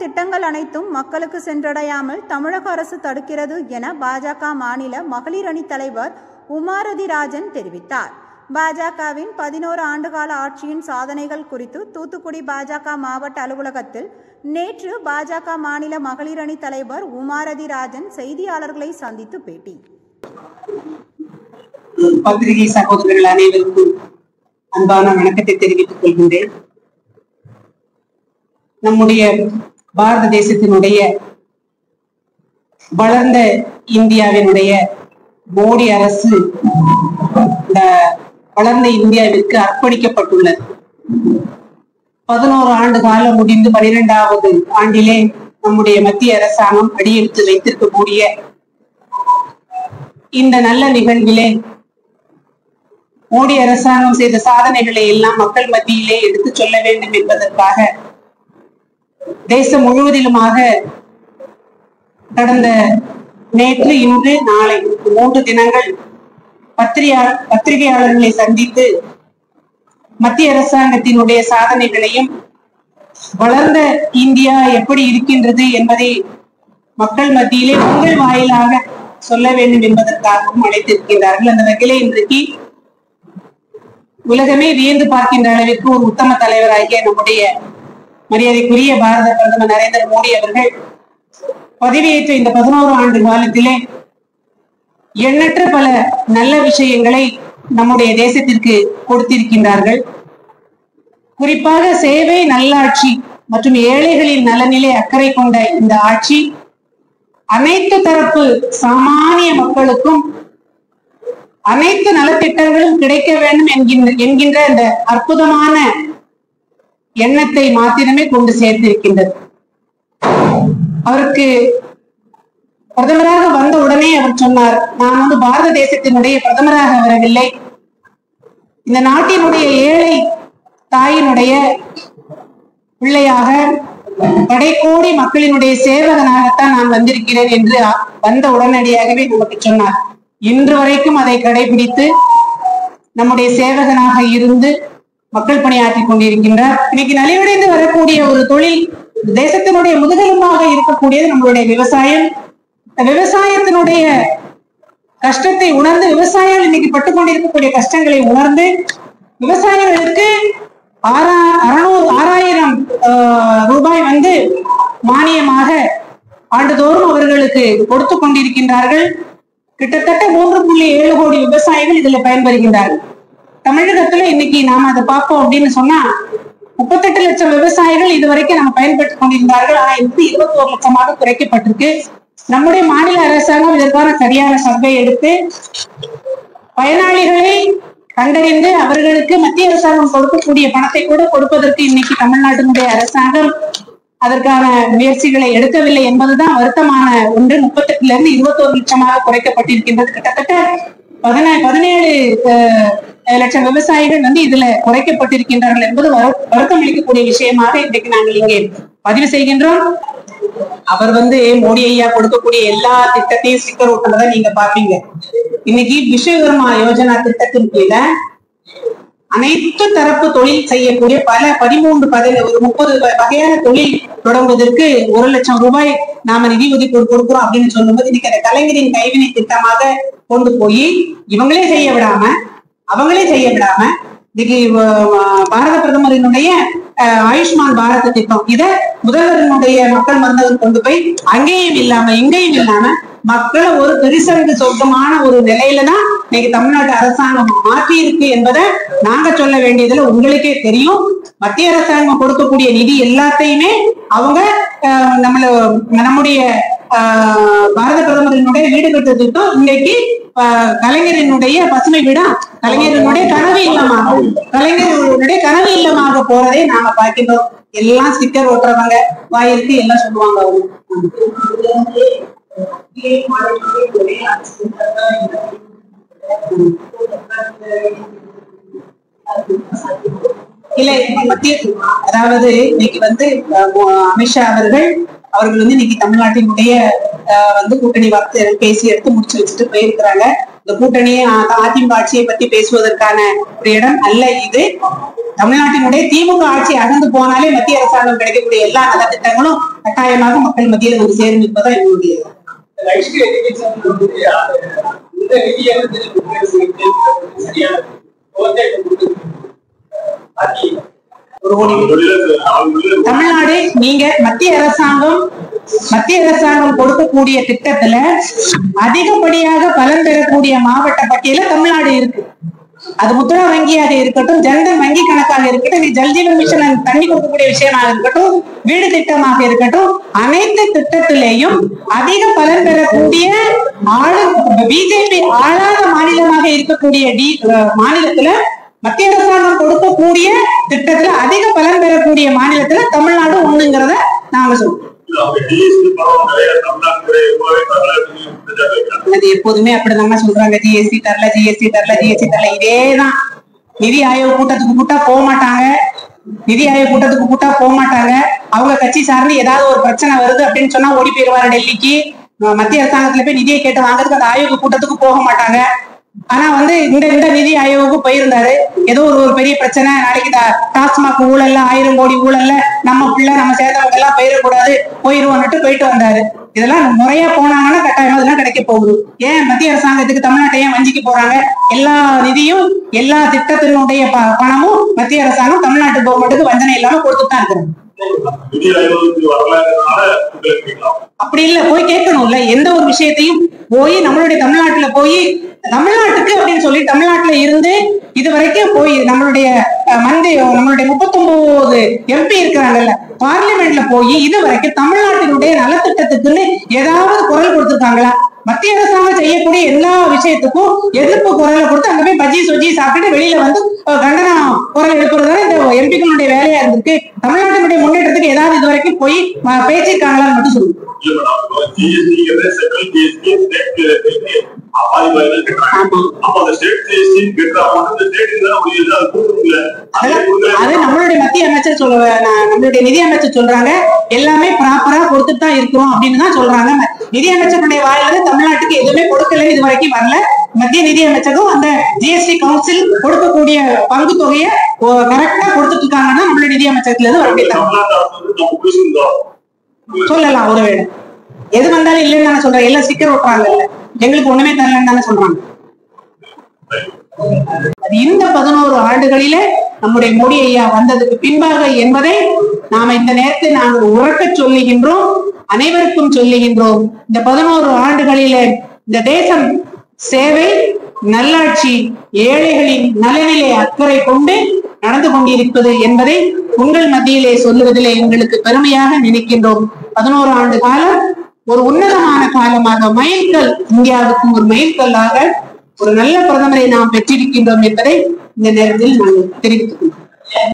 திட்டங்கள் அனைத்தும் மக்களுக்கு சென்றடையாமல் தமிழக அரசு தடுக்கிறது என பாஜக மாநில மகளிர் அணி தலைவர் உமாரதி ராஜன் தெரிவித்தார். பாஜகவின் 11 ஆண்டுகால ஆட்சியின் சாதனைகள் குறித்து தூத்துக்குடி பாஜக மாவட்ட அலுவலகத்தில் நேற்று பாஜக மாநில மகளிர் அணி தலைவர் உமாரதி ராஜன் செய்தியாளர்களை சந்தித்து பேட்டி. பத்திரிகை சகோதரர்கள் அனைவருக்கும் அன்பான வணக்கத்தை தெரிவித்துக் கொள்கின்றேன். நம்முடைய பாரத தேசத்தினுடைய வளர்ந்த இந்தியாவினுடைய மோடி அரசு இந்த வளர்ந்த இந்தியாவிற்கு அர்ப்பணிக்கப்பட்டுள்ளது. 11 ஆண்டு காலம் முடிந்து 12வது ஆண்டிலே நம்முடைய மத்திய அரசாங்கம் அடியெடுத்து வைத்திருக்கக்கூடிய இந்த நல்ல நிகழ்விலே மோடி அரசாங்கம் செய்த சாதனைகளை எல்லாம் மக்கள் மத்தியிலே எடுத்து சொல்ல வேண்டும் என்பதற்காக தேசம் முழுவதிலுமாக கடந்த நேற்று, இன்று, நாளை 3 தினங்கள் பத்திரிகையாளர்களை சந்தித்து மத்திய அரசாங்கத்தினுடைய சாதனைகளையும் வளர்ந்த இந்தியா எப்படி இருக்கின்றது என்பதை மக்கள் மத்தியிலே உங்கள் வாயிலாக சொல்ல வேண்டும் என்பதற்காகவும் அழைத்திருக்கின்றார்கள். அந்த வகையிலே இன்றைக்கு உலகமே வியந்து பார்க்கின்ற அளவிற்கு ஒரு உத்தம தலைவராகிய நம்முடைய மரியாதைக்குரிய பாரத பிரதமர் நரேந்திர மோடி அவர்கள் பதவியேற்ற இந்த 11 ஆண்டு காலத்திலே எண்ணற்ற பல நல்ல விஷயங்களை நம்முடைய தேசத்திற்கு கொடுத்திருக்கின்றார்கள். குறிப்பாக சேவை, நல்லாட்சி மற்றும் ஏழைகளின் நலனிலே அக்கறை கொண்ட இந்த ஆட்சி அனைத்து தரப்பு சாமானிய மக்களுக்கும் அனைத்து நலத்திட்டங்களும் கிடைக்க வேண்டும் என்கின்ற இந்த அற்புதமான எண்ணத்தை மாத்திரமே கொண்டு சேர்த்திருக்கின்றது. அவருக்கு பிரதமராக வந்த உடனே அவர் சொன்னார், நான் பாரத தேசத்தினுடைய பிரதமராக வரவில்லை, இந்த நாட்டினுடைய ஏழை தாயினுடைய பிள்ளையாக கடைக்கோடி மக்களினுடைய சேவகனாகத்தான் நான் வந்திருக்கிறேன் என்று வந்த உடனடியாகவே நமக்கு சொன்னார். இன்று வரைக்கும் அதை கடைபிடித்து நம்முடைய சேவகனாக இருந்து மக்கள் பணியாற்றி கொண்டிருக்கின்றார். இன்னைக்கு நலிவடைந்து வரக்கூடிய ஒரு தொழில், தேசத்தினுடைய முதுகெலும்பாக இருக்கக்கூடியது நம்மளுடைய விவசாயம். விவசாயத்தினுடைய கஷ்டத்தை உணர்ந்து, விவசாயிகள் இன்னைக்கு பட்டுக்கொண்டிருக்கக்கூடிய கஷ்டங்களை உணர்ந்து விவசாயிகளுக்கு 6000 ரூபாய் மானியமாக ஆண்டுதோறும் அவர்களுக்கு கொடுத்து கொண்டிருக்கின்றார்கள். கிட்டத்தட்ட 3.7 கோடி விவசாயிகள் இதுல பயன்பெறுகின்றார்கள். தமிழகத்துல இன்னைக்கு நாம அதை பார்ப்போம் அப்படின்னு சொன்னா 38 லட்சம் விவசாயிகள் இதுவரைக்கும் நம்ம பயன்படுத்திக் கொண்டிருந்தார்கள். ஆனா இது 21 லட்சமாக குறைக்கப்பட்டிருக்கு. நம்முடைய மாநில அரசாங்கம் இதற்கான சரியான சர்வே எடுத்து பயனாளிகளை கண்டறிந்து அவர்களுக்கு மத்திய அரசாங்கம் கொடுக்கக்கூடிய பணத்தை கூட கொடுப்பதற்கு இன்னைக்கு தமிழ்நாட்டினுடைய அரசாங்கம் அதற்கான முயற்சிகளை எடுக்கவில்லை என்பதுதான் வருத்தமான ஒன்று. 38 இருந்து 21 லட்சமாக குறைக்கப்பட்டிருக்கின்றது. கிட்டத்தட்ட 17 லட்சம் விவசாயிகள் இதுல குறைக்கப்பட்டிருக்கின்றார்கள் என்பது வருத்தம் அளிக்கக்கூடிய விஷயமாக இன்றைக்கு நாங்கள் இங்கே பதிவு செய்கின்றோம். அவர் மோடி ஐயா கொடுக்கக்கூடிய எல்லா திட்டத்தையும் ஸ்டிக்கர் ஓட்டுறதை நீங்க பாப்பீங்க. இன்னைக்கு விஸ்வகர்மா யோஜனா திட்டத்தின் கீழ அனைத்து தரப்பு தொழில் செய்யக்கூடிய பல 30 வகையான தொழில் தொடங்குவதற்கு 1 லட்சம் ரூபாய் நாம நிதி ஒதுக்கீடு கொடுக்கிறோம் அப்படின்னு சொல்லும்போது இன்னைக்கு அந்த கலைஞரின் கைவினை திட்டமாக கொண்டு போய் இவங்களே செய்ய விடாம இன்னைக்கு பாரத பிரதமரினுடைய ஆயுஷ்மான் பாரத் திட்டம், இத முதல்வரினுடைய மக்கள் மருந்தகம் கொண்டு போய் அங்கேயும் இல்லாம இங்கேயும் இல்லாம மக்களை ஒரு பெரிசங்கு சொந்தமான ஒரு நிலையில தான் இன்னைக்கு தமிழ்நாட்டு அரசாங்கம் மாற்றி இருக்கு என்பதை நாங்க சொல்ல வேண்டியதுல உங்களுக்கே தெரியும். மத்திய அரசாங்கம் கொடுக்கக்கூடிய நிதி எல்லாத்தையுமே அவங்க நம்முடைய பாரத பிரதமரினுடைய வீடு கட்டு திட்டம் இன்னைக்கு கலைஞரினுடைய பசுமை வீடா கலைஞரினுடைய கனவு இல்லமாக போறதை நாம பார்க்கின்றோம். எல்லாம் ஸ்டிக்கர் ஓட்டுறவங்க வாயிற்கு எல்லாம் சொல்லுவாங்க. இல்ல மத்திய அதாவது இன்னைக்கு அமித்ஷா அவர்கள் இன்னைக்கு தமிழ்நாட்டினுடைய கூட்டணி வார்த்தை பேசி எடுத்து முடிச்சு வச்சுட்டு போயிருக்கிறாங்க. இந்த கூட்டணியை அதிமுக ஆட்சியை பத்தி பேசுவதற்கான ஒரு இடம் அல்ல இது. தமிழ்நாட்டினுடைய திமுக ஆட்சி அகர்ந்து போனாலே மத்திய அரசாங்கம் கிடைக்கக்கூடிய எல்லா நலத்திட்டங்களும் கட்டாயமாக மக்கள் மத்தியில் வந்து சேரும் என்பதான் என்னுடைய தமிழ்நாடு. நீங்க மத்திய அரசாங்கம் கொடுக்கக்கூடிய திட்டத்துல அதிகப்படியாக பலன் பெறக்கூடிய மாவட்ட பட்டியல தமிழ்நாடு இருக்கு. அது முத்ரா வங்கியாக இருக்கட்டும், ஜன்தன் வங்கி கணக்காக இருக்கட்டும், ஜல்ஜீவன் மிஷன் தண்ணி கொடுக்கக்கூடிய விஷயமாக இருக்கட்டும், வீடு திட்டமாக இருக்கட்டும், அனைத்து திட்டத்திலேயும் அதிக பலன் பெறக்கூடிய பிஜேபி ஆளாத மாநிலமாக இருக்கக்கூடிய மாநிலத்துல மத்திய அரசாங்கம் கொடுக்கக்கூடிய திட்டத்துல அதிக பலன் பெறக்கூடிய மாநிலத்துல தமிழ்நாடு ஒண்ணுங்கிறத நாங்க சொல்றோம். அது எப்போதுமே அப்படிதான் சொல்றாங்க, ஜிஎஸ்டி தரல ஜிஎஸ்டி தரல ஜிஎஸ்டி தரல. இதேதான் நிதி ஆயோக் கூட்டத்துக்கு கூட்டா போக மாட்டாங்க. அவங்க கட்சி சார்ந்து ஏதாவது ஒரு பிரச்சனை வருது அப்படின்னு சொன்னா ஓடி போயிருவாரு டெல்லிக்கு. மத்திய அரசாங்கத்துல போய் நிதியை கேட்டு வாங்குறதுக்கு அந்த ஆயோக் கூட்டத்துக்கு போக மாட்டாங்க. ஆனா இந்த நிதி ஆயோக்கு போயிருந்தாரு. ஏதோ ஒரு பெரிய பிரச்சனை, நாளைக்கு டாஸ்மாக் ஊழல்ல 1000 கோடி ஊழல்ல நம்ம பிள்ளை நம்ம சேர்ந்தவங்க எல்லாம் போயிடக்கூடாது, போயிருவோம்னுட்டு போயிட்டு வந்தாரு. இதெல்லாம் முறையா போனாங்கன்னா கட்டாயமா இதெல்லாம் கிடைக்க போகுது. ஏன் மத்திய அரசாங்கத்துக்கு தமிழ்நாட்டை ஏன் வஞ்சிக்க போறாங்க? எல்லா நிதியும் எல்லா திட்டத்தினுடைய பணமும் மத்திய அரசாங்கம் தமிழ்நாட்டு கவர்மெண்ட்டுக்கு வஞ்சனை இல்லாம கொடுத்துதான் இருக்கிறாங்க. அப்படி இல்ல, போய் கேட்கணும்ல. எந்த ஒரு விஷயத்தையும் போய் நம்மளுடைய தமிழ்நாட்டுல போய் தமிழ்நாட்டுக்கு அப்படின்னு சொல்லி தமிழ்நாட்டுல இருந்து இது வரைக்கும் போய் நம்மளுடைய 39 எம்பி இருக்கிறாங்கல்ல பார்லிமெண்ட்ல போய் இது வரைக்கும் தமிழ்நாட்டினுடைய நலத்திட்டத்துக்குன்னு ஏதாவது குரல் கொடுத்திருக்காங்களா? மத்திய அரசாங்கம் செய்யக்கூடிய எல்லா விஷயத்துக்கும் எதிர்ப்பு குரலை கொடுத்து அங்க போய் பஜ்ஜி சொஜ்ஜி சாப்பிட்டு வெளியில வந்து கண்டன குரல் எழுப்புறதுதான் இந்த எம்பிக்களுடைய வேலையா இருந்திருக்கு. தமிழ்நாட்டினுடைய முன்னேற்றத்துக்கு ஏதாவது இது வரைக்கும் போய் பேசியிருக்காங்களான்னு மட்டும் சொல்லுங்க. அது நம்மளுடைய மத்திய அமைச்சர் நம்மளுடைய நிதி அமைச்சர் சொல்றாங்க, எல்லாமே ப்ராப்பரா கொடுத்துட்டு தான் இருக்கிறோம் அப்படின்னு தான் சொல்றாங்க. நிதி அமைச்சருடைய வாயிலிருந்து தமிழ்நாட்டுக்கு எதுவுமே கொடுக்கலன்னு இது வரைக்கும் வரல. மத்திய நிதி அமைச்சரும் அந்த ஜிஎஸ்டி கவுன்சில் கொடுக்கக்கூடிய பங்கு தொகையை கரெக்டா கொடுத்துட்டு இருக்காங்கன்னா நம்மளுடைய நிதி அமைச்சகத்துல இருந்து சொல்லலாம். ஒருவேளை எது வந்தாலும் இல்லைன்னு தானே சொல்றேன். எல்லாம் ஸ்டிக்கர் ஓட்டுறாங்க, எங்களுக்கு ஒண்ணுமே தரலன்னு தானே சொல்றாங்க. இந்த 11 ஆண்டுகளிலே நம்முடைய மோடி ஐயா வந்ததுக்கு பின்பாக என்பதை நாம இந்த நேரத்தில் நாங்கள் உறக்க சொல்லுகின்றோம், அனைவருக்கும் சொல்லுகின்றோம். இந்த 11 ஆண்டுகளிலே இந்த தேசம் சேவை, நல்லாட்சி, ஏழைகளின் நலனிலே அக்கறை கொண்டு நடந்து கொண்டிருப்பது என்பதை உங்கள் மத்தியிலே சொல்லுவதிலே எங்களுக்கு பெருமையாக நினைக்கின்றோம். 11 ஆண்டு காலம் ஒரு உன்னதமான காலமாக, மைல்கல், இந்தியாவுக்கும் ஒரு மைல்கல்லாக ஒரு நல்ல பிரதமரை நாம் பெற்றிருக்கின்றோம் என்பதை இந்த நேரத்தில் நாங்கள் தெரிவித்துக் கொள்கிறோம்.